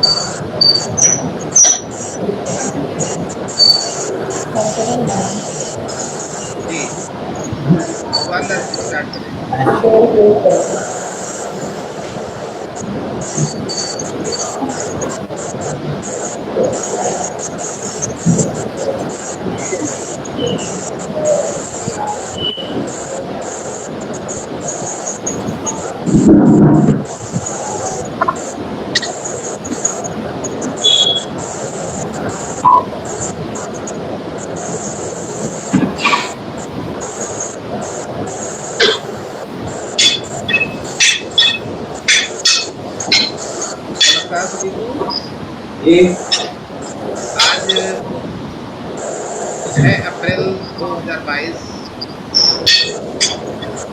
जी भगवान दास जी स्टार्ट करें। नमस्कार सभी को। आज 6 अप्रैल 2022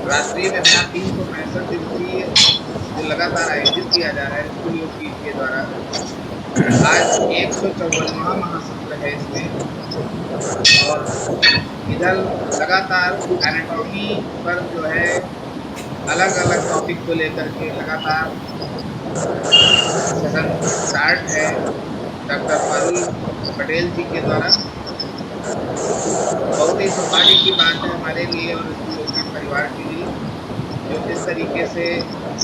राष्ट्रीय वेबिनार 365 दिवसीय जो लगातार आयोजित किया जा रहा है स्कूल योग पीठ के द्वारा। आज 154वां महासत्र है इसमें, और इधर लगातार एनाटॉमी पर जो है अलग अलग टॉपिक को लेकर के लगातार सेशन स्टार्ट है डॉक्टर पारुल पटेल जी के द्वारा। बहुत ही सौभाग्य की बात है हमारे लिए और इसके परिवार के लिए, जो जिस तरीके से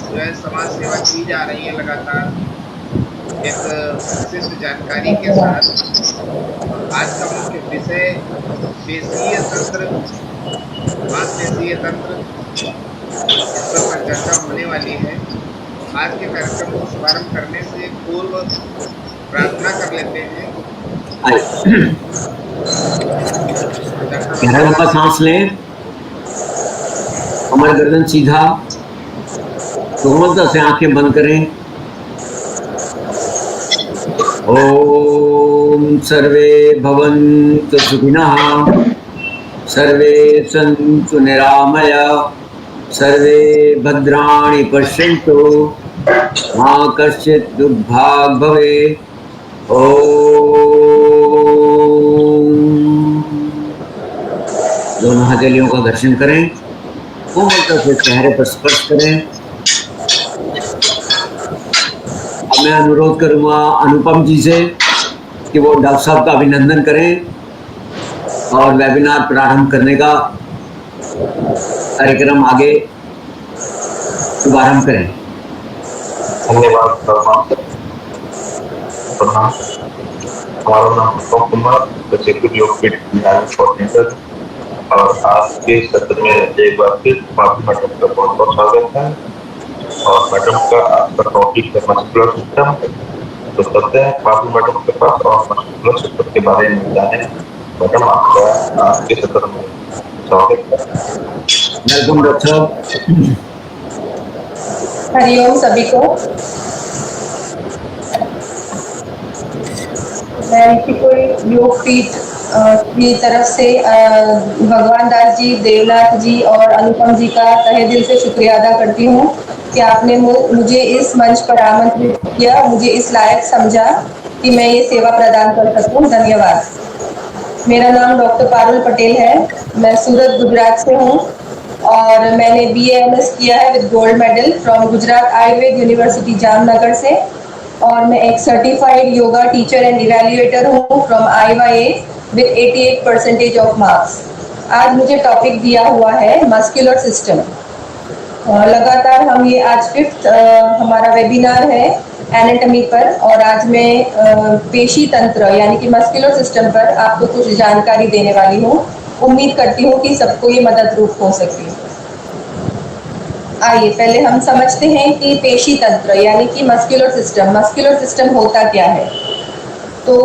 जो है समाज सेवा की जा रही है लगातार एक विशिष्ट जानकारी के साथ। और आज का मुख्य विषय पेशीय तंत्र, मांसपेशीय तंत्र, इस पर चर्चा होने वाली है। आज के कार्यक्रम को शुभारंभ करने से पूर्व प्रार्थना कर लेते हैं। गहरा लंबा सांस लें, हमारा गर्दन सीधा, कोमलता से आंखें बंद करें। ओम सर्वे भवन्तु सुखिनः, सर्वे सन्तु निरामयाः, सर्वे भद्राणि पश्यन्तु, मा कश्चित् दुर्भाग् भवेत्। दोनों हथेलियों का घर्षण करें, कोमलता से चेहरे पर स्पर्श करें। अब मैं अनुरोध करूंगा अनुपम जी से कि वो डॉक्टर साहब का अभिनंदन करें और वेबिनार प्रारंभ करने का कार्यक्रम आगे शुभारंभ करें। धन्यवाद। प्रणाम। हमारा नाम अनुपम कुमार, बच्चे योग पीठ कोऑर्डिनेटर, और आज के सत्र में एक बार फिर माफी मैडम का बहुत बहुत स्वागत है। और मैडम का आपका टॉपिक है मस्कुलर सिस्टम। तो चलते हैं माफी मैडम के पास और मस्कुलर सिस्टम के बारे में जाने। मैडम आपका आज के सत्र में स्वागत है। वेलकम डॉक्टर साहब। हरिओम सभी को। मैं योग पीठ की तरफ से भगवान दास जी, देवनाथ जी और अनुपम जी का तहे दिल से शुक्रिया अदा करती हूँ कि आपने मुझे इस मंच पर आमंत्रित किया, मुझे इस लायक समझा कि मैं ये सेवा प्रदान कर सकूँ। धन्यवाद। मेरा नाम डॉक्टर पारुल पटेल है। मैं सूरत गुजरात से हूँ और मैंने BA MS किया है with gold medal from Gujarat Ayurveda university Jamnagar से, और मैं एक certified yoga teacher and evaluator हूँ from IYA with 88% of marks. आज मुझे टॉपिक दिया हुआ है मस्कुलर सिस्टम। लगातार हम ये आज 5th हमारा वेबिनार है एनाटॉमी पर, और आज मैं पेशी तंत्र यानी कि मस्कुलर सिस्टम पर आपको कुछ जानकारी देने वाली हूँ। उम्मीद करती हूँ कि सबको ये मदद रूप हो सके। आइए पहले हम समझते हैं कि पेशी तंत्र यानी कि मस्कुलर सिस्टम होता क्या है। तो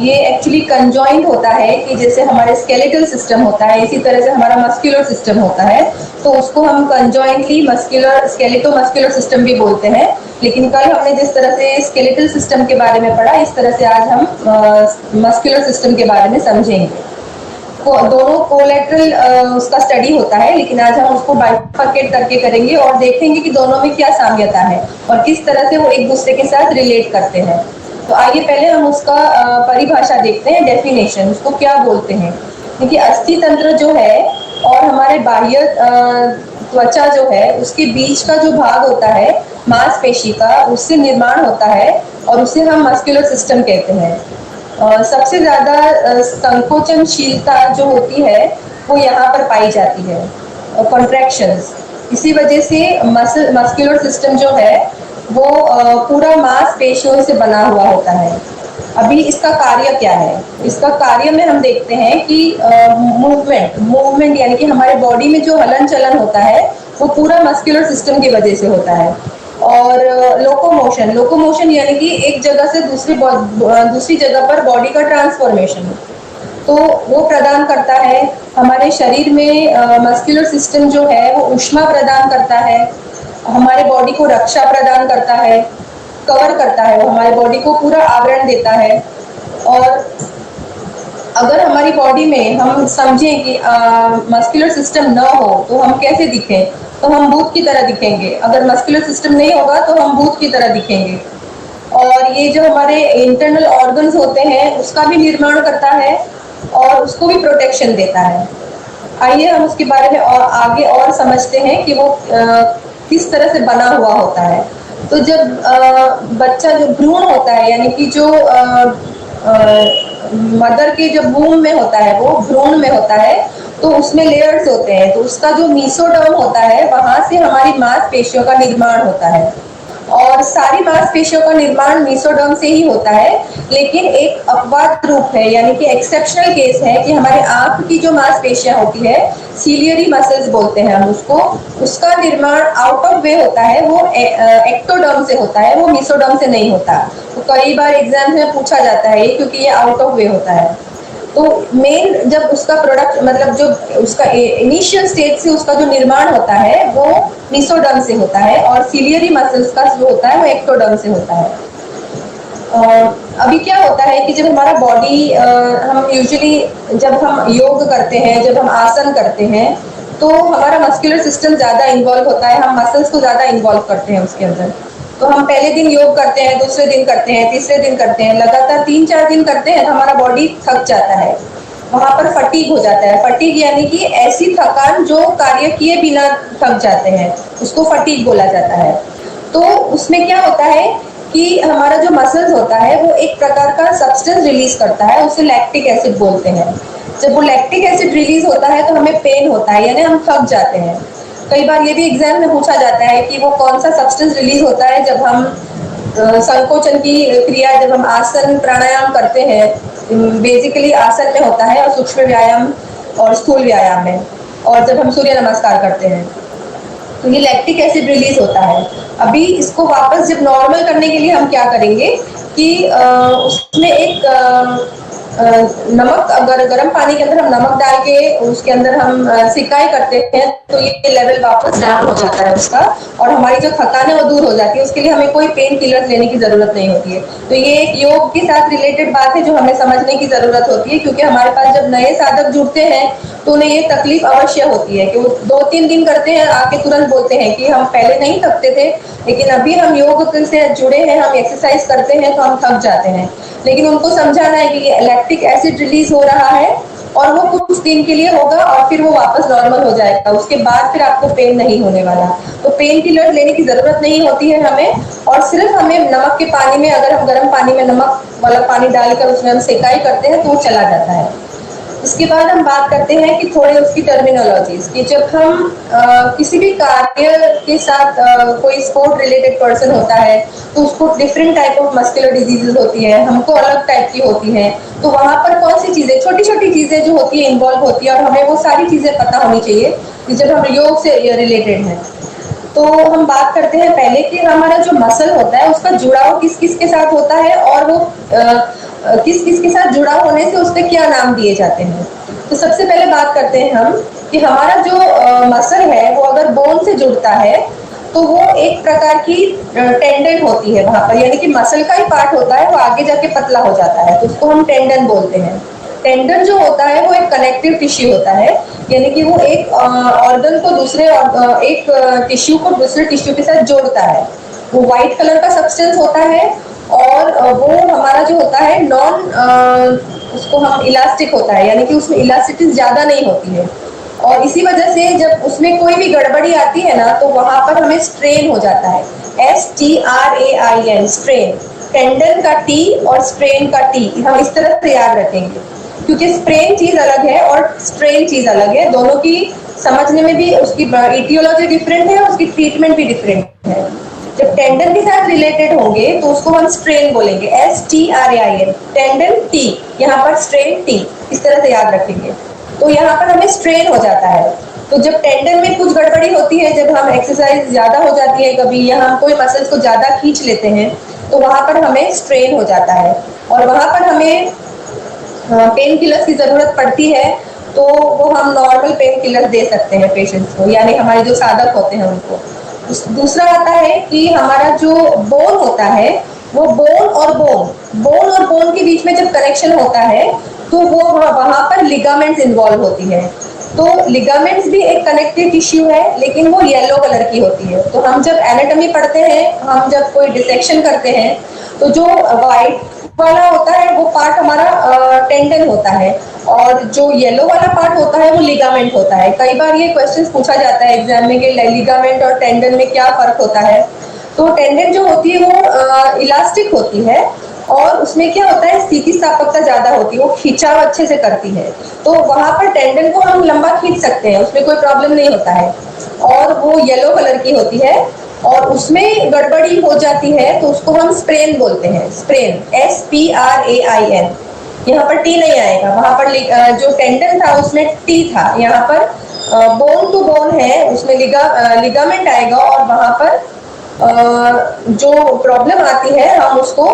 ये एक्चुअली कंजॉइंट होता है कि जैसे हमारे स्केलेटल सिस्टम होता है, इसी तरह से हमारा मस्कुलर सिस्टम होता है। तो उसको हम कंजॉइंटली स्केलेटो मस्कुलर सिस्टम भी बोलते हैं। लेकिन कल हमने जिस तरह से स्केलेटल सिस्टम के बारे में पढ़ा, इस तरह से आज हम मस्कुलर सिस्टम के बारे में समझेंगे। दोनों कोलैटरल उसका स्टडी होता है, लेकिन आज हम उसको बाइफरकेट करके करेंगे और देखेंगे कि दोनों में क्या साम्यता है और किस तरह से वो एक दूसरे के साथ रिलेट करते हैं। तो आइए पहले हम उसका परिभाषा देखते हैं, डेफिनेशन, उसको क्या बोलते हैं। क्योंकि अस्थि तंत्र जो है और हमारे बाह्य त्वचा जो है उसके बीच का जो भाग होता है मांसपेशी का उससे निर्माण होता है और उसे हम मस्कुलर सिस्टम कहते हैं। सबसे ज़्यादा संकोचनशीलता जो होती है वो यहाँ पर पाई जाती है, कॉन्ट्रैक्शंस। इसी वजह से मस्कुलर सिस्टम जो है वो पूरा मांसपेशियों से बना हुआ होता है। अभी इसका कार्य क्या है? इसका कार्य में हम देखते हैं कि मूवमेंट यानी कि हमारे बॉडी में जो हलन चलन होता है वो पूरा मस्कुलर सिस्टम की वजह से होता है। और लोकोमोशन यानी कि एक जगह से दूसरी जगह पर बॉडी का ट्रांसफॉर्मेशन, तो वो प्रदान करता है। हमारे शरीर में मस्कुलर सिस्टम जो है वो ऊष्मा प्रदान करता है, हमारे बॉडी को रक्षा प्रदान करता है, कवर करता है, वो हमारे बॉडी को पूरा आवरण देता है। और अगर हमारी बॉडी में हम समझें कि मस्कुलर सिस्टम न हो तो हम कैसे दिखें, तो हम भूत की तरह दिखेंगे। अगर मस्कुलर सिस्टम नहीं होगा तो हम भूत की तरह दिखेंगे। और ये जो हमारे इंटरनल ऑर्गन्स होते हैं उसका भी निर्माण करता है और उसको भी प्रोटेक्शन देता है। आइए हम उसके बारे में और आगे और समझते हैं कि वो किस तरह से बना हुआ होता है। तो जब बच्चा जो भ्रूण होता है यानी कि जो मदर के जो वूम में होता है वो भ्रूण में होता है, तो उसमें लेयर्स होते हैं। तो उसका जो मीसोडर्म होता है वहां से हमारी मांसपेशियों का निर्माण होता है और सारी मांसपेशियों का निर्माण मीसोडर्म से ही होता है। लेकिन एक अपवाद रूप है यानी कि एक्सेप्शनल केस है कि हमारे आंख की जो मांसपेशियां होती है, सीलियरी मसल्स बोलते हैं हम उसको, उसका निर्माण आउट ऑफ वे होता है, वो एक्टोडर्म से होता है, वो मीसोडर्म से नहीं होता। तो कई बार एग्जाम में पूछा जाता है क्योंकि ये आउट ऑफ वे होता है। तो मेन जब उसका प्रोडक्ट मतलब जो उसका इनिशियल स्टेज से उसका जो निर्माण होता है वो मीसोडर्म से होता है और सीलियरी मसल्स का जो होता है वो एक्टोडर्म से होता है। अभी क्या होता है कि जब हमारा बॉडी हम यूजुअली जब हम योग करते हैं, जब हम आसन करते हैं तो हमारा मस्कुलर सिस्टम ज़्यादा इन्वॉल्व होता है, हम मसल्स को ज़्यादा इन्वॉल्व करते हैं उसके अंदर। तो हम पहले दिन योग करते हैं, दूसरे दिन करते हैं, तीसरे दिन करते हैं, लगातार 3-4 दिन करते हैं तो हमारा बॉडी थक जाता है, वहाँ पर फटीग हो जाता है। फटीग यानी कि ऐसी थकान जो कार्य किए बिना थक जाते हैं, उसको फटीग बोला जाता है। तो उसमें क्या होता है कि हमारा जो मसल्स होता है वो एक प्रकार का सब्सटेंस रिलीज करता है, उसे लैक्टिक एसिड बोलते हैं। जब वो लैक्टिक एसिड रिलीज होता है तो हमें पेन होता है यानी हम थक जाते हैं। कई बार ये भी एग्जाम में पूछा जाता है कि वो कौन सा सब्सटेंस रिलीज होता है जब हम संकोचन की क्रिया, जब हम आसन प्राणायाम करते हैं। बेसिकली आसन में होता है और सूक्ष्म व्यायाम और स्थूल व्यायाम में, और जब हम सूर्य नमस्कार करते हैं तो ये लैक्टिक एसिड रिलीज होता है। अभी इसको वापस जब नॉर्मल करने के लिए हम क्या करेंगे कि उसमें एक नमक, अगर गर्म पानी के अंदर हम नमक डाल के उसके अंदर हम सिकाई करते हैं तो ये लेवल वापस डाउन हो जाता है उसका, और हमारी जो थकान है वो दूर हो जाती है। उसके लिए हमें कोई पेन किलर लेने की जरूरत नहीं होती है। तो ये एक योग के साथ रिलेटेड बात है जो हमें समझने की जरूरत होती है, क्योंकि हमारे पास जब नए साधक जुड़ते हैं तो उन्हें ये तकलीफ अवश्य होती है कि वो 2-3 दिन करते हैं, आके तुरंत बोलते हैं कि हम पहले नहीं थकते थे लेकिन अभी हम योग से जुड़े हैं, हम एक्सरसाइज करते हैं तो हम थक जाते हैं। लेकिन उनको समझाना है कि ये लैक्टिक एसिड रिलीज हो रहा है और वो कुछ दिन के लिए होगा और फिर वो वापस नॉर्मल हो जाएगा। उसके बाद फिर आपको पेन नहीं होने वाला। तो पेन किलर लेने की जरूरत नहीं होती है हमें, और सिर्फ हमें नमक के पानी में, अगर हम गर्म पानी में नमक वाला पानी डालकर उसमें हम सेकाई करते हैं तो वो चला जाता है। इसके बाद हम बात करते हैं कि थोड़े उसकी टर्मिनोलॉजीज कि जब हम किसी भी कार्य के साथ कोई स्पोर्ट रिलेटेड पर्सन होता है तो उसको different type of muscular diseases होती है, हमको अलग टाइप की होती है। तो वहाँ पर कौन सी चीज़ें, छोटी छोटी चीज़ें जो होती है इन्वॉल्व होती है, और हमें वो सारी चीज़ें पता होनी चाहिए कि जब हम योग से रिलेटेड हैं। तो हम बात करते हैं पहले कि हमारा जो मसल होता है उसका जुड़ाव किस किस के साथ होता है और वो किस किस के साथ जुड़ा होने से उसके क्या नाम दिए जाते हैं। तो सबसे पहले बात करते हैं हम कि हमारा जो मसल है वो अगर बोन से जुड़ता है तो वो एक प्रकार की टेंडन होती है वहाँ पर, यानी कि मसल का ही पार्ट होता है, वो आगे जाके पतला हो जाता है तो उसको हम टेंडन बोलते हैं। टेंडन जो होता है वो एक कनेक्टिव टिश्यू होता है, यानी कि वो एक ऑर्गन को दूसरे एक टिश्यू को दूसरे टिश्यू के साथ जोड़ता है। वो व्हाइट कलर का सब्सटेंस होता है और वो हमारा जो होता है उसको हम इलास्टिक होता है, यानी कि उसमें इलास्टिसिटी ज्यादा नहीं होती है। और इसी वजह से जब उसमें कोई भी गड़बड़ी आती है ना तो वहां पर हमें स्ट्रेन हो जाता है, STRAIN, स्ट्रेन। टेंडन का T और स्ट्रेन का T हम इस तरह से याद रखेंगे, क्योंकि स्प्रेन चीज अलग है और स्ट्रेन चीज अलग है, दोनों की समझने में भी उसकी इटियोलॉजी डिफरेंट है और उसकी ट्रीटमेंट भी डिफरेंट है। जब टेंडन के साथ रिलेटेड होंगे तो उसको हम स्ट्रेन बोलेंगे, STRAIN, टेंडन T, यहाँ पर स्ट्रेन T, इस तरह से याद रखेंगे। तो यहाँ पर हमें स्ट्रेन हो जाता है। तो जब टेंडन में कुछ गड़बड़ी होती है, जब हम एक्सरसाइज ज्यादा हो जाती है कभी, या हम कोई मसल्स को ज्यादा खींच लेते हैं, तो वहां पर हमें स्ट्रेन हो जाता है और वहां पर हमें पेन किलर्स की जरूरत पड़ती है। तो वो हम नॉर्मल पेन किलर दे सकते हैं पेशेंट्स को, यानी हमारे जो साधक होते हैं उनको। दूसरा आता है कि हमारा जो बोन होता है, वो बोन और बोन के बीच में जब कनेक्शन होता है तो वो वहां पर लिगामेंट्स इन्वॉल्व होती है। तो लिगामेंट्स भी एक कनेक्टिव टिश्यू है, लेकिन वो येलो कलर की होती है। तो हम जब एनाटॉमी पढ़ते हैं, हम जब कोई डिसेक्शन करते हैं, तो जो वाइट वाला होता है वो पार्ट हमारा टेंडन होता है और जो येलो वाला पार्ट होता है वो लिगामेंट होता है। कई बार ये क्वेश्चन पूछा जाता है एग्जाम में कि लिगामेंट और टेंडन में क्या फर्क होता है। तो टेंडन जो होती है वो इलास्टिक होती है और उसमें क्या होता है, स्थितिस्थापकता ज्यादा होती है, वो खिंचाव अच्छे से करती है। तो वहां पर टेंडन को हम लंबा खींच सकते हैं, उसमें कोई प्रॉब्लम नहीं होता है। और वो येलो कलर की होती है और उसमें गड़बड़ी हो जाती है तो उसको हम स्प्रेन बोलते हैं, स्प्रेन, SPRAIN। यहाँ पर T नहीं आएगा, वहां पर जो टेंडन था उसमें T था। यहाँ पर बोन टू बोन है, उसमें लिगामेंट आएगा और वहां पर जो प्रॉब्लम आती है हम उसको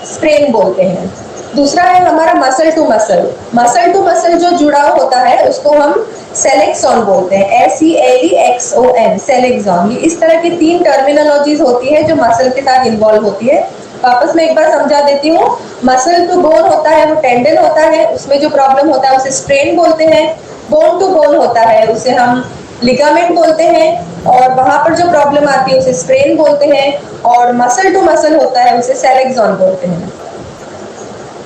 स्प्रेन बोलते हैं। दूसरा है हमारा मसल टू मसल जो जुड़ाव होता है उसको हम सेलेक्सॉन बोलते हैं, SELEXON, सेलेक्सॉन। ये इस तरह की 3 टर्मिनोलॉजीज होती है जो मसल के साथ इन्वॉल्व होती है। वापस मैं एक बार समझा देती हूँ। मसल टू बोन होता है वो टेंडन होता है, उसमें जो प्रॉब्लम होता है उसे स्ट्रेन बोलते हैं। बोन टू बोन होता है उसे हम लिगामेंट बोलते हैं और वहां पर जो प्रॉब्लम आती है उसे स्प्रेन बोलते हैं। और मसल टू मसल होता है उसे सेलेक्सॉन बोलते हैं।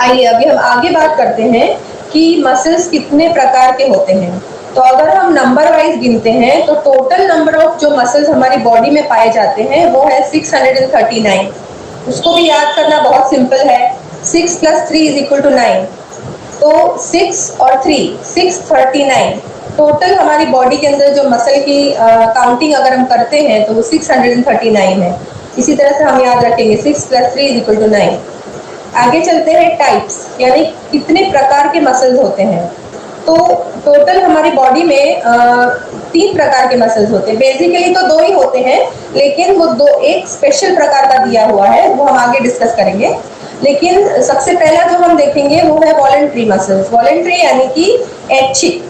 आइए अभी हम आगे बात करते हैं कि मसल्स कितने प्रकार के होते हैं। तो अगर हम नंबर वाइज गिनते हैं तो टोटल नंबर ऑफ जो मसल्स हमारी बॉडी में पाए जाते हैं वो है 639। उसको भी याद करना बहुत सिंपल है, 6 + 3 = 9। तो 6 और 3, 639 टोटल हमारी बॉडी के अंदर जो मसल की काउंटिंग अगर हम करते हैं तो वो 639 है। इसी तरह से हम याद रखेंगे 6 + 3 = 9। आगे चलते हैं टाइप्स, यानी कितने प्रकार के मसल्स होते हैं। तो टोटल हमारी बॉडी में 3 प्रकार के मसल्स होते हैं। बेसिकली तो 2 ही होते हैं, लेकिन वो एक स्पेशल प्रकार का दिया हुआ है, वो हम आगे डिस्कस करेंगे। लेकिन सबसे पहला जो हम देखेंगे वो है वॉलंटरी मसल्स। वॉलंटरी यानी कि ऐच्छिक,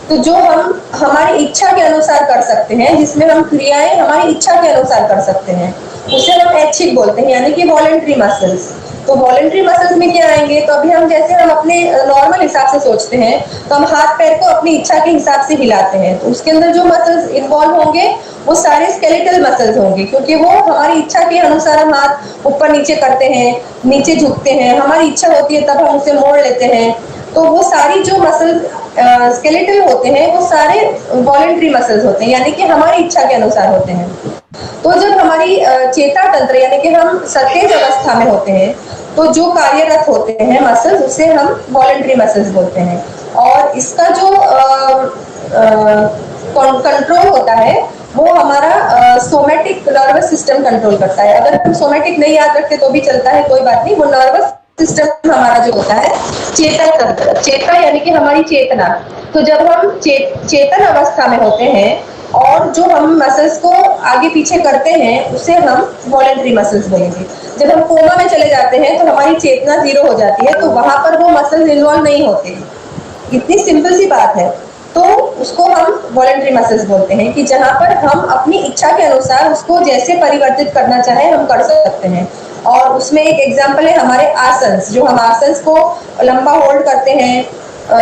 तो जो हम हमारी इच्छा के अनुसार कर सकते हैं, जिसमें हम क्रियाएं हमारी इच्छा के अनुसार कर सकते हैं, उसे हम ऐच्छिक बोलते हैं, यानी कि वॉलंटरी मसल्स। तो वॉलंटरी मसल्स में क्या आएंगे, तो अभी हम जैसे हम अपने नॉर्मल हिसाब से सोचते हैं तो हम हाथ पैर को अपनी इच्छा के हिसाब से हिलाते हैं, तो उसके अंदर जो मसल्स इन्वॉल्व होंगे वो सारे स्केलेटल मसल्स होंगे, क्योंकि वो हमारी इच्छा के अनुसार हम हाथ ऊपर नीचे करते हैं, नीचे झुकते हैं, हमारी इच्छा होती है तब हम उसे मोड़ लेते हैं। तो वो सारी जो मसल्स स्केलेटल होते हैं वो सारे वॉलंटरी मसल्स होते हैं, यानी कि हमारी इच्छा के अनुसार होते हैं। तो जब हमारी चेता तंत्र यानी कि हम सतेज अवस्था में होते हैं तो जो कार्यरत होते हैं मसल्स उसे हम वॉलंटरी मसल्स बोलते हैं। और इसका जो कंट्रोल होता है वो हमारा सोमैटिक नर्वस सिस्टम कंट्रोल करता है। अगर हम सोमैटिक नहीं याद रखते तो भी चलता है, कोई बात नहीं। वो नर्वस सिस्टम हमारा जो होता है चेता तंत्र, चेता यानी कि हमारी चेतना। तो जब हम चेतन अवस्था में होते हैं और जो हम मसल्स को आगे पीछे करते हैं उसे हम वॉलंटरी मसल्स बोलेंगे। जब हम कोमा में चले जाते हैं तो हमारी चेतना 0 हो जाती है, तो वहां पर वो मसल्स इन्वॉल्व नहीं होते। इतनी सिंपल सी बात है। तो उसको हम वॉलंटरी मसल्स बोलते हैं कि जहां पर हम अपनी इच्छा के अनुसार उसको जैसे परिवर्तित करना चाहे हम कर सकते हैं। और उसमें एक एग्जाम्पल है हमारे आसन्स, जो हम आसन्स को लंबा होल्ड करते हैं,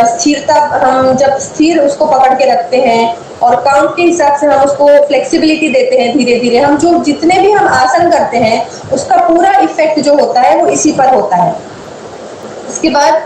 स्थिरता हम जब स्थिर उसको पकड़ के रखते हैं और काउंट के हिसाब से हम उसको फ्लेक्सिबिलिटी देते हैं धीरे धीरे। हम जो जितने भी हम आसन करते हैं उसका पूरा इफेक्ट जो होता है वो इसी पर होता है। इसके बाद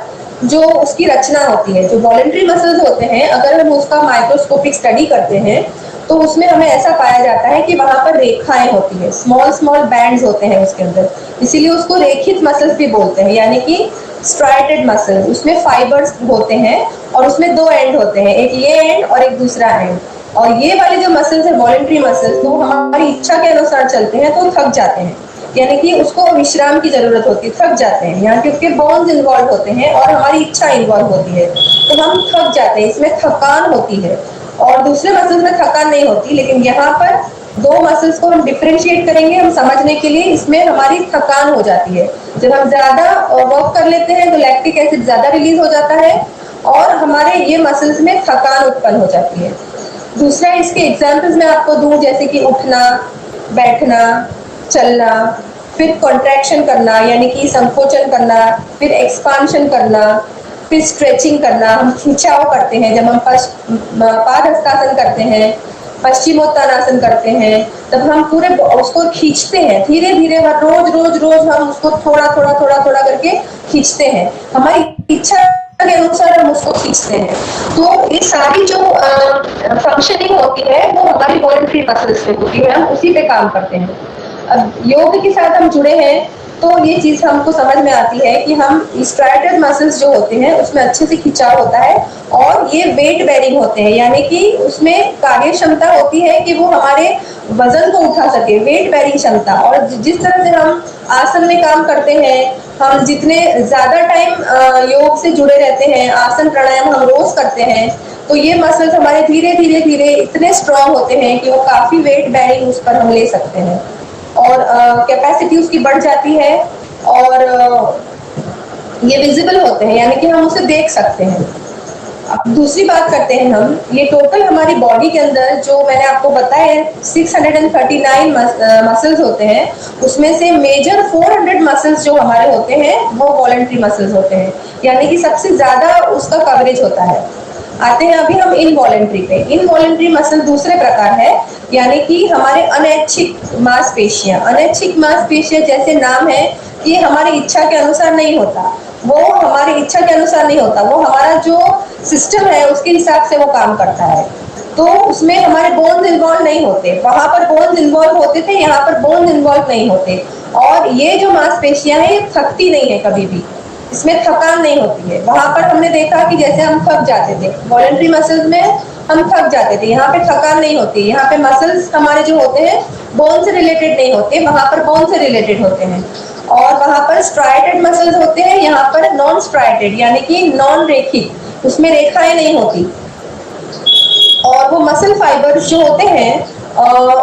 जो उसकी रचना होती है, जो वॉलंटरी मसल्स होते हैं, अगर हम उसका माइक्रोस्कोपिक स्टडी करते हैं तो उसमें हमें ऐसा पाया जाता है कि वहां पर रेखाएं होती है, स्मॉल स्मॉल बैंड्स होते हैं उसके अंदर, इसीलिए उसको रेखित मसल्स भी बोलते हैं, यानी कि स्ट्राइटेड मसल्स। उसमें फाइबर्स होते हैं और उसमें दो एंड होते हैं, एक ये एंड और एक दूसरा एंड। और ये वाले जो मसल्स है वॉलेंट्री मसल्स, तो हमारी इच्छा के अनुसार चलते हैं तो थक जाते हैं, यानी कि उसको विश्राम की जरूरत होती है, थक जाते हैं, यहाँ के उसके बोन्स इन्वॉल्व होते हैं और हमारी इच्छा इन्वॉल्व होती है, तो हम थक जाते हैं, इसमें थकान होती है। और दूसरे मसल्स में थकान नहीं होती, लेकिन यहाँ पर दो मसल्स को हम डिफरेंशिएट करेंगे हम समझने के लिए, इसमें हमारी थकान हो जाती है। जब हम ज्यादा वर्क कर लेते हैं तो लैक्टिक एसिड ज्यादा रिलीज हो जाता है और हमारे ये मसल्स में थकान उत्पन्न हो जाती है। दूसरा इसके एग्जाम्पल्स मैं आपको दूं, जैसे कि उठना, बैठना, चलना, फिर कॉन्ट्रैक्शन करना यानी कि संकोचन करना, फिर एक्सपांशन करना, फिर स्ट्रेचिंग करना। हम खिंचाव करते हैं जब हम पादहस्तासन करते हैं, पश्चिमोत्तानासन करते हैं, तब हम पूरे उसको खींचते हैं, धीरे धीरे रोज रोज रोज हम उसको थोड़ा थोड़ा थोड़ा थोड़ा करके खींचते हैं, हमारी इच्छा के अनुसार हम उसको खींचते हैं। तो ये सारी जो फंक्शनिंग होती है वो हमारी वॉलंटरी मसल्स पे होती है, हम उसी पे काम करते हैं। अब योग के साथ हम जुड़े हैं तो ये चीज हमको समझ में आती है कि हम स्ट्राइटेड मसल्स जो होते हैं उसमें अच्छे से खिंचाव होता है और ये वेट बेरिंग होते हैं, यानी कि उसमें कार्य क्षमता होती है कि वो हमारे वजन को उठा सके, वेट बेरिंग क्षमता। और जिस तरह से हम आसन में काम करते हैं, हम जितने ज्यादा टाइम योग से जुड़े रहते हैं, आसन प्राणायाम हम रोज करते हैं, तो ये मसल्स हमारे धीरे धीरे धीरे इतने स्ट्रांग होते हैं कि वो काफी वेट बेरिंग उस पर हम ले सकते हैं और कैपेसिटी उसकी बढ़ जाती है और ये विजिबल होते हैं, यानी कि हम उसे देख सकते हैं। अब दूसरी बात करते हैं हम, ये टोटल हमारी बॉडी के अंदर जो मैंने आपको बताया 639 मसल्स होते हैं, उसमें से मेजर 400 मसल्स जो हमारे होते हैं वो वॉलंटरी मसल्स होते हैं, यानी कि सबसे ज्यादा उसका कवरेज होता है। आते हैं अभी हम इनवॉलेंट्री पे। इनवॉलेंट्री मसल दूसरे प्रकार है, यानी कि हमारे अनैच्छिक मांसपेशियां। अनैच्छिक मांसपेशियां जैसे नाम है कि हमारी इच्छा के अनुसार नहीं होता, वो हमारी इच्छा के अनुसार नहीं होता, वो हमारा जो सिस्टम है उसके हिसाब से वो काम करता है। तो उसमें हमारे बोन्स इन्वॉल्व नहीं होते, वहां पर बोन्स इन्वॉल्व होते थे, यहाँ पर बोन्स इन्वॉल्व नहीं होते। और ये जो मांसपेशियां हैं ये थकती नहीं है कभी भी, इसमें थकान नहीं होती है। वहां पर हमने देखा कि जैसे हम थक जाते थे, वॉलंटरी मसल्स में हम थक जाते थे, यहाँ पे थकान नहीं होती। यहाँ पे मसल्स हमारे जो होते हैं बोन से रिलेटेड नहीं होते, वहां पर बोन से रिलेटेड होते हैं। और वहां पर स्ट्राइटेड मसल्स होते हैं, यहाँ पर नॉन स्ट्राइटेड यानी कि नॉन रेखिक, उसमें रेखाएं नहीं होती। और वो मसल फाइबर्स जो होते हैं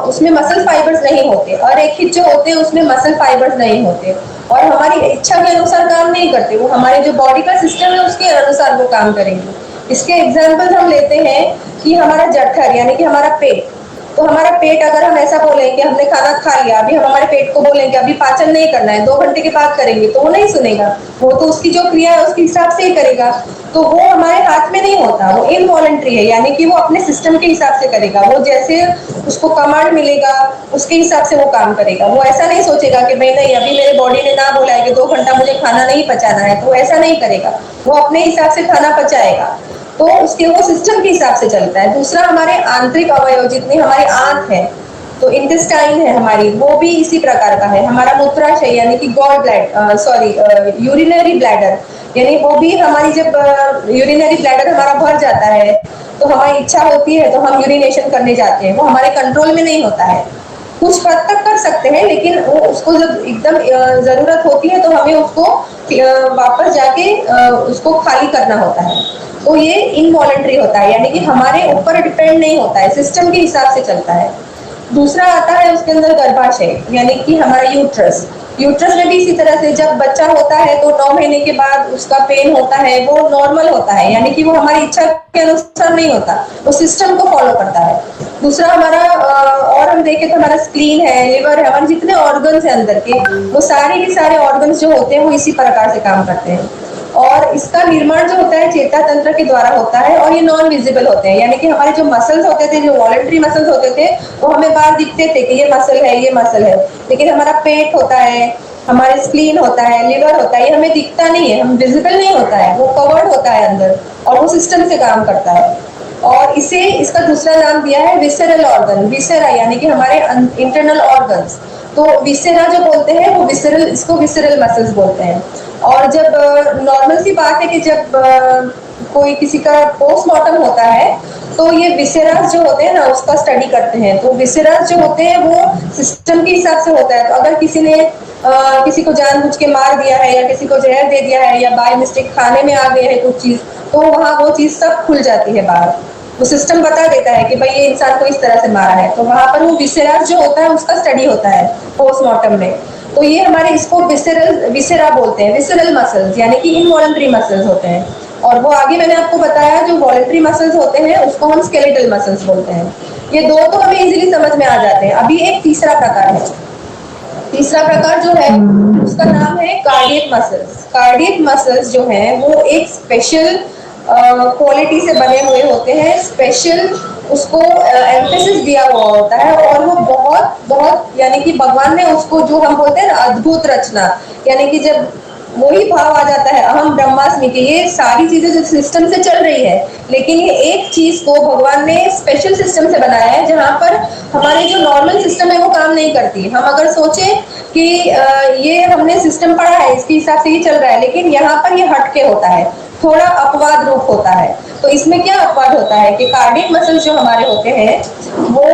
उसमें मसल फाइबर्स नहीं होते, अरेखित जो होते हैं उसमें मसल फाइबर्स नहीं होते और हमारी इच्छा के अनुसार काम नहीं करते, वो हमारे जो बॉडी का सिस्टम है उसके अनुसार वो काम करेंगे। इसके एग्जाम्पल हम लेते हैं कि हमारा जठर यानी कि हमारा पेट, तो हमारा पेट अगर हम ऐसा बोलें कि हमने खाना खा लिया, अभी हम हमारे पेट को बोलें कि अभी पाचन नहीं करना है, 2 घंटे के बाद करेंगे, तो वो नहीं सुनेगा, वो तो उसकी जो क्रिया है उसके हिसाब से ही करेगा। तो वो हमारे हाथ में नहीं होता, वो इनवॉलंटरी है, यानी कि वो अपने सिस्टम के हिसाब से करेगा, वो जैसे उसको कमांड मिलेगा उसके हिसाब से वो काम करेगा। वो ऐसा नहीं सोचेगा कि भाई नहीं अभी मेरे बॉडी ने ना बोला है कि 2 घंटा मुझे खाना नहीं पचाना है, तो ऐसा नहीं करेगा, वो अपने हिसाब से खाना पचाएगा। तो उसके वो सिस्टम के हिसाब से चलता है। दूसरा हमारे आंतरिक अवयव, जितनी हमारी आंत है, तो इंटेस्टाइन है हमारी, वो भी इसी प्रकार का है। हमारा मूत्राशय यानी कि यूरिनरी ब्लैडर, यानी वो भी हमारी जब यूरिनरी ब्लैडर हमारा भर जाता है तो हमारी इच्छा होती है तो हम यूरिनेशन करने जाते हैं, वो हमारे कंट्रोल में नहीं होता है। कुछ हद तक कर सकते हैं, लेकिन वो उसको जब एकदम जरूरत होती है तो हमें उसको वापस जाके उसको खाली करना होता है। तो ये इनवॉलंटरी होता है, यानी कि हमारे ऊपर डिपेंड नहीं होता है, सिस्टम के हिसाब से चलता है। दूसरा आता है उसके अंदर गर्भाशय, यानी कि हमारा यूट्रस। यूट्रस में भी इसी तरह से जब बच्चा होता है तो 9 महीने के बाद उसका पेन होता है, वो नॉर्मल होता है, यानी कि वो हमारी इच्छा के अनुसार नहीं होता, वो सिस्टम को फॉलो करता है। दूसरा हमारा और हम देखें तो हमारा स्प्लीन है, लिवर है, हमारे जितने ऑर्गन्स हैं अंदर के, वो सारे के सारे ऑर्गन्स जो होते हैं वो इसी प्रकार से काम करते हैं। और इसका निर्माण जो होता है चेता तंत्र के द्वारा होता है और ये नॉन विजिबल होते हैं, यानी कि हमारे जो मसल्स होते थे, जो वॉलंटरी मसल्स होते थे, वो हमें बाहर दिखते थे कि ये मसल है, ये मसल है, लेकिन हमारा पेट होता है, हमारे स्प्लीन होता है, लिवर होता है, ये हमें दिखता नहीं है, हम विजिबल नहीं होता है, वो कवर्ड होता है अंदर और वो सिस्टम से काम करता है। और इसे इसका दूसरा नाम दिया है विसरल ऑर्गन, विसेरा यानी कि हमारे इंटरनल ऑर्गन्स। तो विसेरा जो बोलते हैं वो विसरल, इसको विसरल मसल्स बोलते हैं। और जब नॉर्मल सी बात है कि जब कोई किसी का पोस्टमार्टम होता है तो ये विसेरास जो होते हैं ना उसका स्टडी करते हैं। तो विसेरास जो होते हैं वो सिस्टम के हिसाब से होता है। तो अगर किसी ने किसी को जानबूझ के मार दिया है या किसी को जहर दे दिया है या बाय मिस्टेक खाने में आ गए है कुछ चीज, तो वहाँ वो चीज सब खुल जाती है बाहर। वो सिस्टम बता देता है कि भाई ये इंसान को इस तरह से मारा है। तो वहां पर वो विसेरास जो होता है उसका स्टडी होता है पोस्टमार्टम में। तो ये हमारे इसको विसेरा बोलते हैं, विसरल मसल्स यानी कि इनवॉलंटरी मसल्स होते हैं। और वो आगे मैंने आपको बताया जो वॉलंटरी मसल्स होते हैं उसको हम स्केलेटल मसल्स बोलते हैं। ये दो तो हमें इजीली समझ में आ जाते हैं। अभी एक तीसरा प्रकार है। तीसरा प्रकार जो है उसका नाम है कार्डियक मसल्स। कार्डियक मसल्स जो हैं वो एक स्पेशल क्वालिटी से बने हुए होते हैं, स्पेशल उसको एम्फेसिस दिया हुआ होता है। और वो बहुत बहुत यानी कि भगवान ने उसको जो हम बोलते हैं ना अद्भुत रचना, यानी कि जब वही भाव आ जाता है अहम ब्रह्मास्मि की, ये सारी चीजें जो सिस्टम से चल रही है लेकिन ये एक चीज को भगवान ने स्पेशल सिस्टम से बनाया है जहां पर हमारे जो नॉर्मल सिस्टम है वो काम नहीं करती। हम अगर सोचे कि ये हमने सिस्टम पढ़ा है इसके हिसाब से ही चल रहा है, लेकिन यहाँ पर ये हटके होता है, थोड़ा अपवाद रूप होता है। तो इसमें क्या अपवाद होता है कि कार्डियक मसल्स जो हमारे होते हैं वो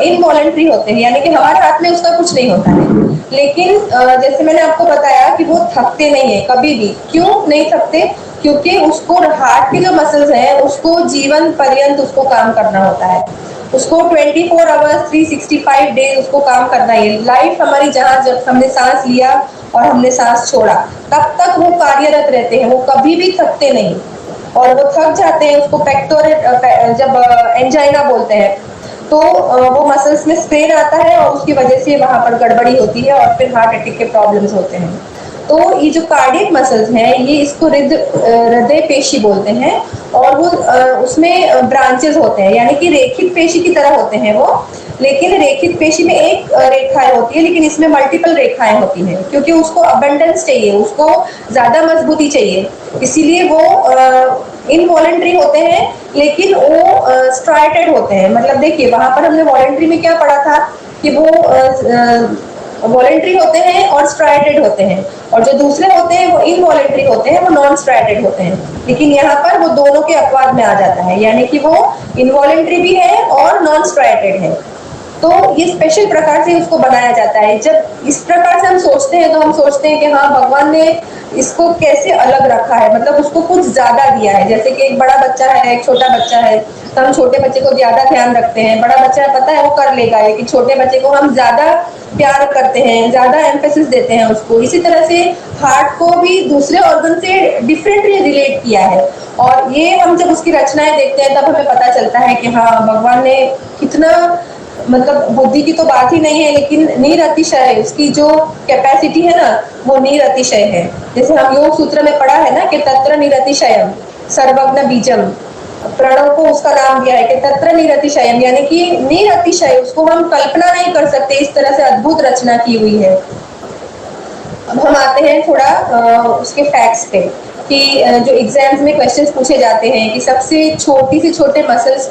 इनवॉलंटरी होते हैं, यानी कि हमारे हाथ में उसका कुछ नहीं होता है। लेकिन जैसे मैंने आपको बताया कि वो थकते नहीं है कभी भी। क्यों नहीं थकते? क्योंकि उसको हार्ट की जो मसल्स हैं उसको जीवन पर्यंत उसको काम करना होता है। उसको 24 आवर्स 365 डेज उसको काम करना है। लाइफ हमारी जहाँ जब हमने सांस लिया और हमने सांस छोड़ा तब तक वो कार्यरत रहते हैं, वो कभी भी थकते नहीं। और वो थक जाते हैं उसको पेक्टोरेट जब एंजाइना बोलते हैं तो वो मसल्स में स्ट्रेन आता है और उसकी वजह से वहां पर गड़बड़ी होती है और फिर हार्ट अटैक के प्रॉब्लम्स होते हैं। तो ये जो कार्डियक मसल्स हैं ये इसको हृदय पेशी बोलते हैं। और वो उसमें ब्रांचेस होते हैं, यानी कि रेखित पेशी की तरह होते हैं वो। लेकिन रेखित पेशी में एक रेखाएं होती है लेकिन इसमें मल्टीपल रेखाएं होती हैं, क्योंकि उसको अबंडेंस चाहिए, उसको ज्यादा मजबूती चाहिए, इसीलिए वो इनवॉलंटरी होते हैं लेकिन वो स्ट्राइटेड होते हैं। मतलब देखिए वहां पर हमने वॉलंटरी में क्या पढ़ा था कि वो वॉलंटरी होते हैं और स्ट्राइटेड होते हैं, और जो दूसरे होते हैं वो इनवॉलंटरी होते हैं, वो नॉन स्ट्राइटेड होते हैं। लेकिन यहाँ पर वो दोनों के अपवाद में आ जाता है, यानी कि वो इनवॉलंटरी भी है और नॉन स्ट्राइटेड है। तो ये स्पेशल प्रकार से उसको बनाया जाता है। जब इस प्रकार से हम सोचते हैं तो हम सोचते हैं कि हाँ भगवान ने इसको कैसे अलग रखा है, मतलब उसको कुछ ज्यादा दिया है। जैसे कि एक बड़ा बच्चा है एक छोटा बच्चा है तो हम छोटे बच्चे को ज्यादा ध्यान रखते हैं, बड़ा बच्चा पता है वो कर लेगा, लेकिन छोटे बच्चे को हम ज्यादा प्यार करते हैं, ज्यादा एम्फेसिस देते हैं उसको। इसी तरह से हार्ट को भी दूसरे ऑर्गन से डिफरेंटली रिलेट किया है। और ये हम जब उसकी रचनाएं देखते हैं तब हमें पता चलता है कि हाँ भगवान ने कितना, मतलब बुद्धि की तो बात ही नहीं है लेकिन निरतिशय उसकी जो कैपेसिटी है ना वो निरतिशय है। जैसे हम योग सूत्र में पढ़ा है ना कि तत्र निरतिशयम सर्वज्ञ बीजम, प्रणव को उसका नाम दिया है कि तत्र निरतिशयम, यानी कि निरतिशय, उसको हम कल्पना नहीं कर सकते, इस तरह से अद्भुत रचना की हुई है। अब हम आते हैं थोड़ा उसके फैक्ट्स पे कि जो एग्जाम्स में क्वेश्चंस पूछे जाते हैं कि सबसे छोटी से छोटे मसल्स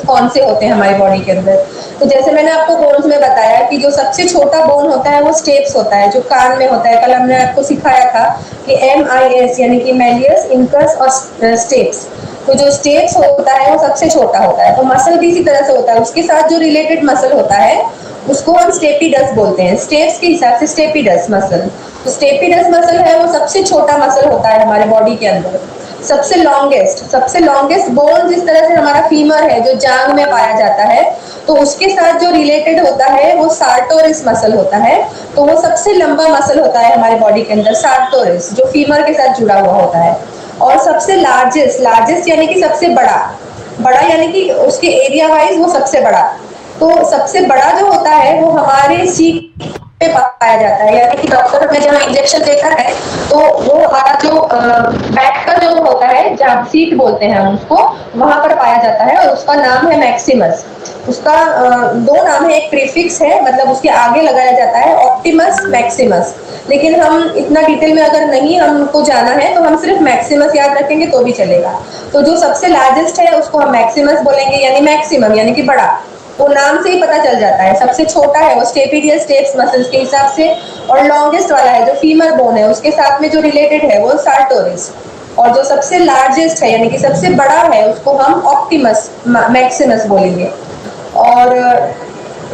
कौन से होते हैं हमारी बॉडी के अंदर। तो जैसे मैंने आपको बोन्स में बताया कि जो सबसे छोटा बोन होता है वो स्टेप्स होता है, जो कान में होता है। कल हमने आपको सिखाया था कि MIS यानी कि मेलियस, इंकस और स्टेप्स। तो जो स्टेप्स होता है वो सबसे छोटा होता है। तो मसल भी इसी तरह से होता है, उसके साथ जो रिलेटेड मसल होता है उसको हम स्टेपिडस बोलते हैं। स्टेप्स के हिसाब से स्टेपिडस मसल, तो स्टेपिडस मसल है वो सबसे छोटा मसल होता है हमारे बॉडी के अंदर। सबसे लॉन्गेस्ट बोन जिस तरह से हमारा फीमर है जो जांग में पाया जाता है, तो उसके साथ जो रिलेटेड होता है वो सार्टोरिस मसल होता है। तो वो सबसे लंबा मसल होता है हमारे बॉडी के अंदर, सार्टोरिस, जो फीमर के साथ जुड़ा हुआ होता है। और सबसे लार्जेस्ट यानी कि सबसे बड़ा यानी कि उसके एरिया वाइज वो सबसे बड़ा। तो सबसे बड़ा जो होता है वो हमारे सीट पे पाया जाता है, यानी कि डॉक्टर हमें जहाँ इंजेक्शन देता है तो वो हमारा जो बैक का जो जो होता है, जहाँ सीट बोलते हैं हम उसको, वहां पर पाया जाता है और उसका नाम है मैक्सिमस। उसका दो नाम है, एक प्रीफिक्स है, मतलब उसके आगे लगाया जाता है ऑप्टिमस मैक्सिमस, लेकिन हम इतना डिटेल में अगर नहीं हमको जाना है तो हम सिर्फ मैक्सिमस याद रखेंगे तो भी चलेगा। तो जो सबसे लार्जेस्ट है उसको हम मैक्सिमस बोलेंगे, यानी मैक्सिमम यानी कि बड़ा। वो नाम से ही पता चल जाता है। सबसे छोटा है वो स्टेपिडियस स्टेप्स मसल्स के हिसाब से, और लॉन्गेस्ट वाला है जो फीमर बोन है उसके साथ में जो रिलेटेड है वो सार्टोरिस, और जो सबसे लार्जेस्ट है यानी कि सबसे बड़ा है उसको हम ऑप्टिमस मैक्सिमस बोलेंगे। और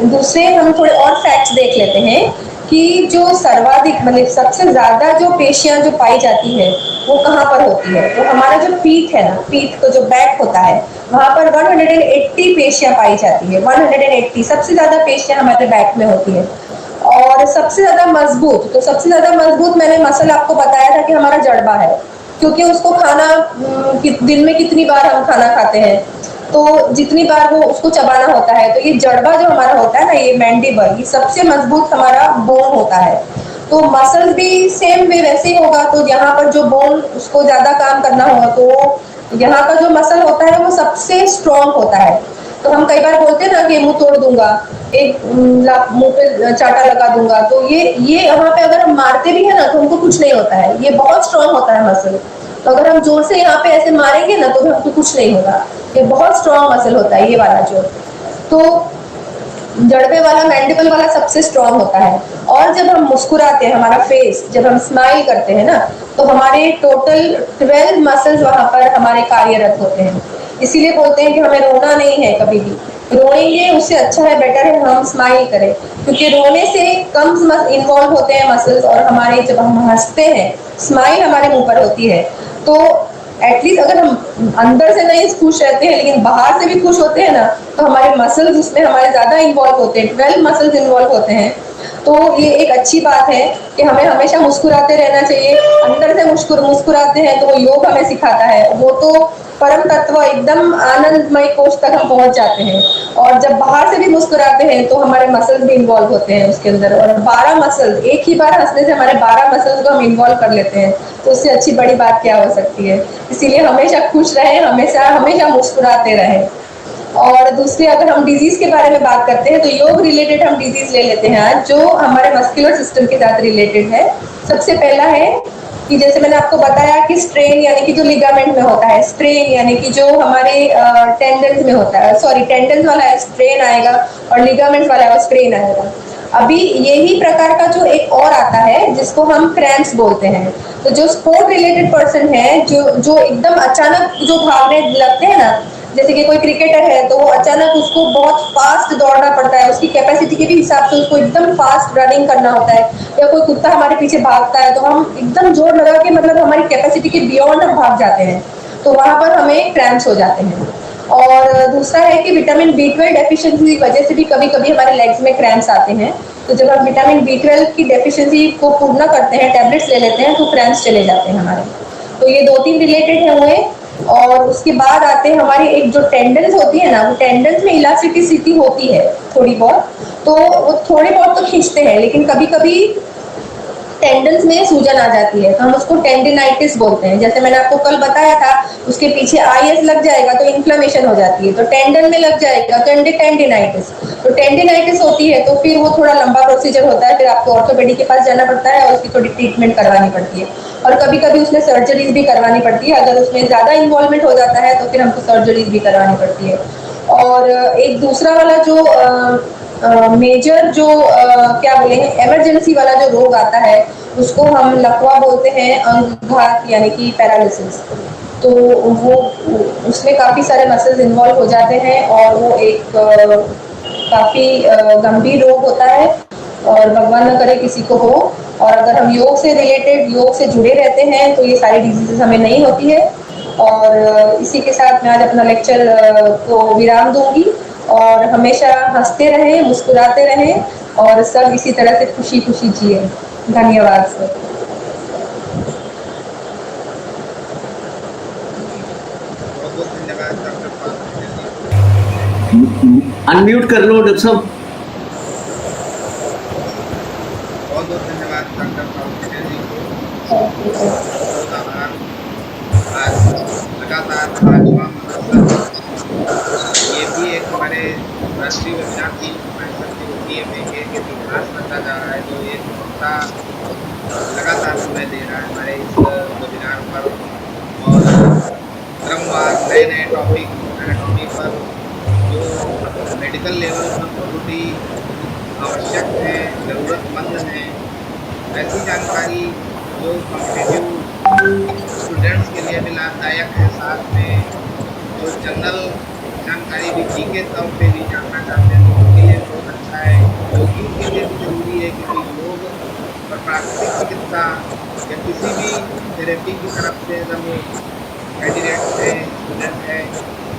दूसरे हम थोड़े और फैक्ट्स देख लेते हैं कि जो सर्वाधिक मतलब सबसे ज्यादा जो पेशियां जो पाई जाती है वो कहाँ पर होती है। तो हमारा जो पीठ है ना, पीठ का जो बैक होता है वहां पर 180 पेशियां पाई जाती है। 180 सबसे ज्यादा पेशियां हमारे बैक में होती है। और सबसे ज्यादा मजबूत, तो सबसे ज्यादा मजबूत मैंने मसल आपको बताया था कि हमारा जड़बा है, क्योंकि उसको खाना दिन में कितनी बार हम खाना खाते हैं, तो जितनी बार वो उसको चबाना होता है, तो ये जड़बा जो हमारा होता है ना, ये मैंडिबल, ये सबसे मजबूत हमारा बोन होता है। तो मसल भी सेम वे वैसे ही होगा। तो यहाँ पर जो बोन उसको ज्यादा काम करना होगा, तो यहाँ का जो मसल होता है वो सबसे स्ट्रॉन्ग होता है। तो हम कई बार बोलते हैं ना कि मुंह तोड़ दूंगा, एक मुंह पे चाटा लगा दूंगा, तो ये यहाँ पे अगर हम मारते भी है ना तो हमको कुछ नहीं होता है, ये बहुत स्ट्रॉन्ग होता है मसल। तो अगर हम जोर से यहाँ पे ऐसे मारेंगे ना तो हमको कुछ नहीं होगा, ये बहुत स्ट्रॉन्ग मसल होता है ये वाला जो। तो जड़बे वाला मैंडिबल वाला सबसे स्ट्रॉन्ग होता है। और जब हम मुस्कुराते हैं, हमारा फेस जब हम स्माइल करते हैं ना, तो हमारे टोटल 12 मसल्स वहां पर हमारे कार्यरत होते हैं। इसीलिए बोलते हैं कि हमें रोना नहीं है कभी भी, रोएंगे उससे अच्छा है, बेटर है हम स्माइल करें, क्योंकि रोने से कम इन्वॉल्व होते हैं मसल्स, और हमारे जब हम हंसते हैं, स्माइल हमारे मुंह पर होती है, तो एटलीस्ट अगर हम अंदर से नहीं खुश रहते हैं लेकिन बाहर से भी खुश होते हैं ना, तो हमारे मसल्स उसमें हमारे ज्यादा इन्वॉल्व होते हैं, 12 मसल्स इन्वॉल्व होते हैं। तो ये एक अच्छी बात है कि हमें हमेशा मुस्कुराते रहना चाहिए। अंदर से मुस्कुराते हैं तो वो योग हमें सिखाता है, वो तो परम तत्व एकदम आनंदमय कोष तक हम पहुंच जाते हैं। और जब बाहर से भी मुस्कुराते हैं तो हमारे मसल्स भी इन्वॉल्व होते हैं उसके अंदर, और 12 मसल एक ही बार हंसने से हमारे 12 मसल्स को हम इन्वॉल्व कर लेते हैं, तो उससे अच्छी बड़ी बात क्या हो सकती है। इसीलिए हमेशा खुश रहें, हमेशा हमेशा मुस्कुराते रहें। और दूसरे अगर हम डिजीज के बारे में बात करते हैं तो योग रिलेटेड हम डिजीज ले लेते हैं आज, जो हमारे मस्कुलर सिस्टम के साथ रिलेटेड है। सबसे पहला है कि जैसे मैंने आपको बताया कि स्ट्रेन यानी कि जो लिगामेंट में होता है, स्ट्रेन यानी कि जो हमारे टेंडन्स में होता है, सॉरी टेंडन्स वाला है स्ट्रेन आएगा, और लिगामेंट वाला है स्ट्रेन आएगा। अभी यही प्रकार का जो एक और आता है जिसको हम क्रैम्प्स बोलते हैं। तो जो स्पोर्ट रिलेटेड पर्सन है, जो एकदम अचानक जो भागने लगते हैं ना, जैसे कि कोई क्रिकेटर है तो वो अचानक उसको बहुत फास्ट दौड़ना पड़ता है, उसकी कैपेसिटी के भी हिसाब से उसको एकदम फास्ट रनिंग करना होता है, या कोई कुत्ता हमारे पीछे भागता है तो हम एकदम जोर लगा के मतलब हमारी कैपेसिटी के बियॉन्ड हम भाग जाते हैं, तो वहां पर हमें क्रैम्प्स हो जाते हैं। और दूसरा है कि विटामिन B12 डेफिशिएंसी की वजह से भी कभी कभी हमारे लेग्स में क्रैम्प्स आते हैं। तो जब हम विटामिन B12 की डेफिशिएंसी को पूर्ण करते हैं, टैबलेट्स ले लेते हैं, तो क्रैम्प्स चले जाते हैं हमारे। तो ये 2-3 रिलेटेड है हुए। और उसके बाद आते हैं हमारी एक जो टेंडन्स होती है ना, वो टेंडन्स में इलास्टिसिटी होती है थोड़ी बहुत, तो वो थोड़ी बहुत तो खींचते हैं, लेकिन कभी कभी टेंडन्स में सूजन आ जाती है, तो हम उसको टेंडिनाइटिस बोलते हैं। जैसे मैंने आपको कल बताया था, उसके पीछे IS लग जाएगा तो इन्फ्लेमेशन हो जाती है, तो टेंडन में लग जाएगा तो टेंडिनाइटिस। तो टेंडिनाइटिस होती है तो फिर वो थोड़ा लंबा प्रोसीजर होता है, फिर आपको ऑर्थोपेडिक के पास जाना पड़ता है और उसकी थोड़ी ट्रीटमेंट करवानी पड़ती है, और कभी कभी उसमें सर्जरीज भी करवानी पड़ती है। अगर उसमें ज्यादा इन्वॉल्वमेंट हो जाता है तो फिर हमको सर्जरीज भी करवानी पड़ती है। और एक दूसरा वाला जो मेजर जो क्या बोलेंगे इमरजेंसी वाला जो रोग आता है उसको हम लकवा बोलते हैं, अंगघात यानी कि पैरालिसिस। तो वो उसमें काफी सारे मसल्स इन्वॉल्व हो जाते हैं और वो एक काफी गंभीर रोग होता है, और भगवान न करे किसी को हो। और अगर हम योग से रिलेटेड, योग से जुड़े रहते हैं, तो ये सारी डिजीजेस हमें नहीं होती है। और इसी के साथ मैं आज अपना लेक्चर को विराम दूंगी, और हमेशा हंसते रहें, मुस्कुराते रहें, और सब इसी तरह से खुशी खुशी जिए। धन्यवाद सर। बहुत बहुत धन्यवाद डॉक्टर पाल। अनम्यूट कर लो डॉक्टर साहब। बहुत बहुत धन्यवाद डॉक्टर पाल जी को। बहुत बहुत आभार। आज लगातार 5वां महासत्र, ये भी एक हमारे राष्ट्रीय वेबिनार 365 में एक इतिहास रचा जा रहा है, जो एक वक्ता लगातार समय दे रहा है हमारे इस वेबिनार पर, और क्रमवार नए नए टॉपिक एनाटॉमी पर जो मेडिकल लेवल पर बहुत ही आवश्यक है, ज़रूरतमंद है, ऐसी जानकारी जो कॉम्पिटिटिव स्टूडेंट्स के लिए भी लाभदायक है, साथ में जो जनरल जानकारी भी जीके तौर पे भी जानना चाहते हैं तो उनके लिए बहुत अच्छा है। योगियों के लिए भी जरूरी है, क्योंकि योग और प्राकृतिक चिकित्सा या किसी भी थेरेपी की तरफ से जब कैंडिडेट है, स्टूडेंट है,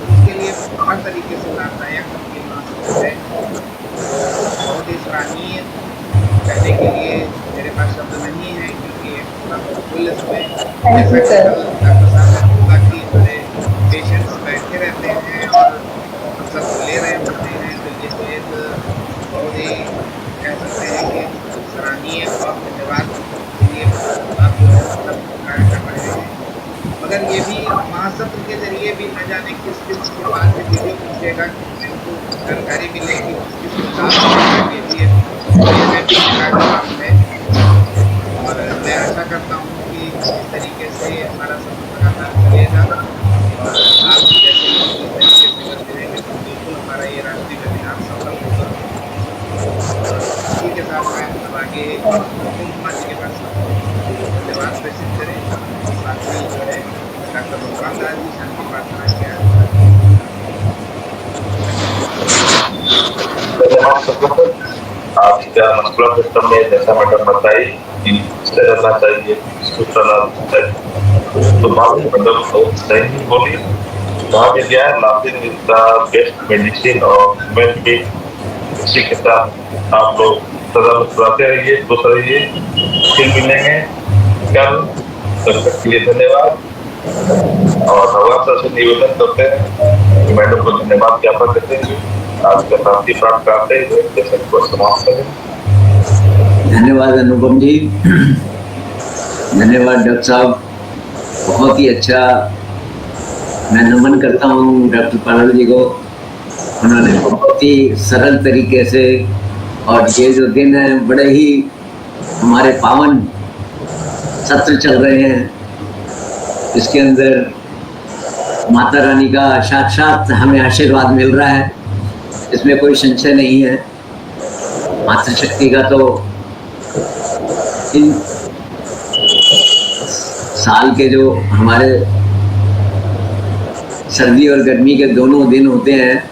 उसके लिए हर तरीके से लाभदायक आपके मास्टर है। तो बहुत ही सराहनीय, कहने के लिए मेरे पास शब्द नहीं है, क्योंकि पूरा फुल इसमें जैसा कि डॉक्टर साहब ने बोला कि हमारे पेशेंट्स बैठे रहते हैं और हम सब ले रहे होते हैं, तो ये तो एक बहुत ही कह सकते हैं कि सराहनीय और धन्यवाद के लिए आप जो है मतलब कार्य कर रहे हैं। मगर ये भी महासत्र के जरिए भी न जाने किस किस के बाद में वीडियो पूछेगा, जिनको जानकारी मिलेगी किस प्रकार ये भी काम है। और मैं आशा करता हूँ कि इस तरीके से हमारा सफर लगातार चलेगा, और आप जैसे ही इस तरीके से करते रहेंगे तो बिल्कुल हमारा ये राष्ट्रीय वेबिनार सफल होगा। और इसी के साथ मैं मतलब आगे कुमार जी के पास धन्यवाद प्रेषित करें। साथ ही जो है डॉक्टर भगवान दास जी शांति प्रार्थना किया। आज क्या मस्कुलर सिस्टम में जैसा मैडम बताई कि इससे रहना चाहिए, इसको रहना चाहिए, तो मैडम सही बोली। वहाँ पे क्या है, laughing is the best medicine और मैं भी इसी के साथ आप लोग सदा मुस्कुराते रहिए, खुश रहिए। फिर मिलेंगे कल, तब तक के लिए धन्यवाद। और भगवान से निवेदन करते हैं, मैडम को धन्यवाद ज्ञापन करते हैं। आज का शांति प्राप्त करते हुए जैसे को समाप्त करें। धन्यवाद अनुपम जी, धन्यवाद डॉक्टर साहब, बहुत ही अच्छा। मैं नमन करता हूँ डॉक्टर पारल जी को, उन्होंने बहुत ही सरल तरीके से, और ये जो दिन है बड़े ही हमारे पावन सत्र चल रहे हैं, इसके अंदर माता रानी का साक्षात हमें आशीर्वाद मिल रहा है, इसमें कोई संशय नहीं है। मातृशक्ति का तो इन साल के जो हमारे सर्दी और गर्मी के दोनों दिन होते हैं,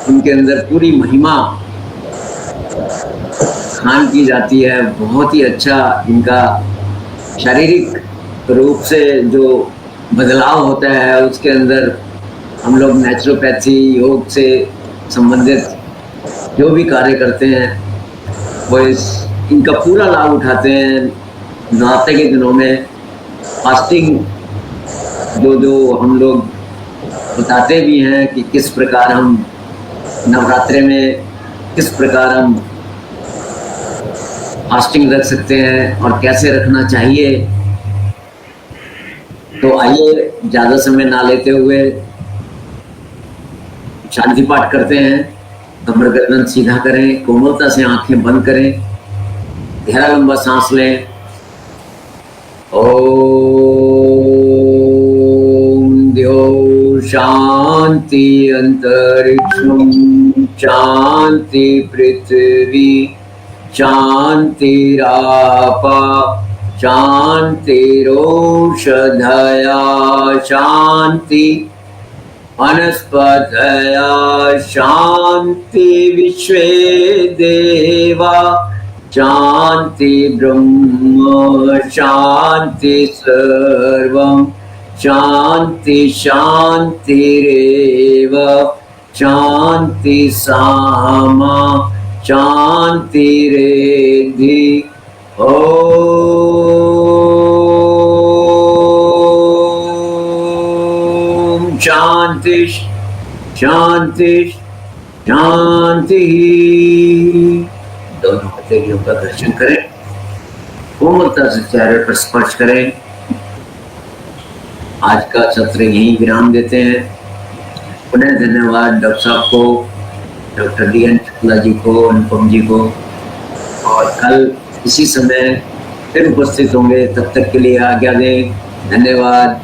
उनके अंदर पूरी महिमा खान की जाती है। बहुत ही अच्छा इनका शारीरिक रूप से जो बदलाव होता है, उसके अंदर हम लोग नेचुरोपैथी योग से संबंधित जो भी कार्य करते हैं वो इनका पूरा लाभ उठाते हैं। नवरात्रि के दिनों में फास्टिंग जो हम लोग बताते भी हैं कि किस प्रकार हम नवरात्रि में किस प्रकार हम फास्टिंग रख सकते हैं और कैसे रखना चाहिए। तो आइए ज़्यादा समय ना लेते हुए शांति पाठ करते हैं। कमर गर्दन सीधा करें, कोमलता से आंखें बंद करें, गहरा लंबा सांस लें। ओम द्यो शांति अंतरिक्षं शांति पृथ्वी शांतिरापा शांतिरोषधया शांति वनस्पतया शांति विश्वे देवा शांति ब्रह्म शांति सर्वं शांति शांतिरेव शांति सामा शांतिरेधि। ओम शांति शांति शांति। दोनों हथेलियों का दर्शन करें, कोमलता से चेहरे पर स्पर्श करें। आज का सत्र यहीं विराम देते हैं। पुनः धन्यवाद डॉक्टर साहब को, डॉक्टर DN शुक्ला जी को, अनुपम जी को, और कल इसी समय फिर उपस्थित होंगे। तब तक के लिए आज्ञा दें। धन्यवाद।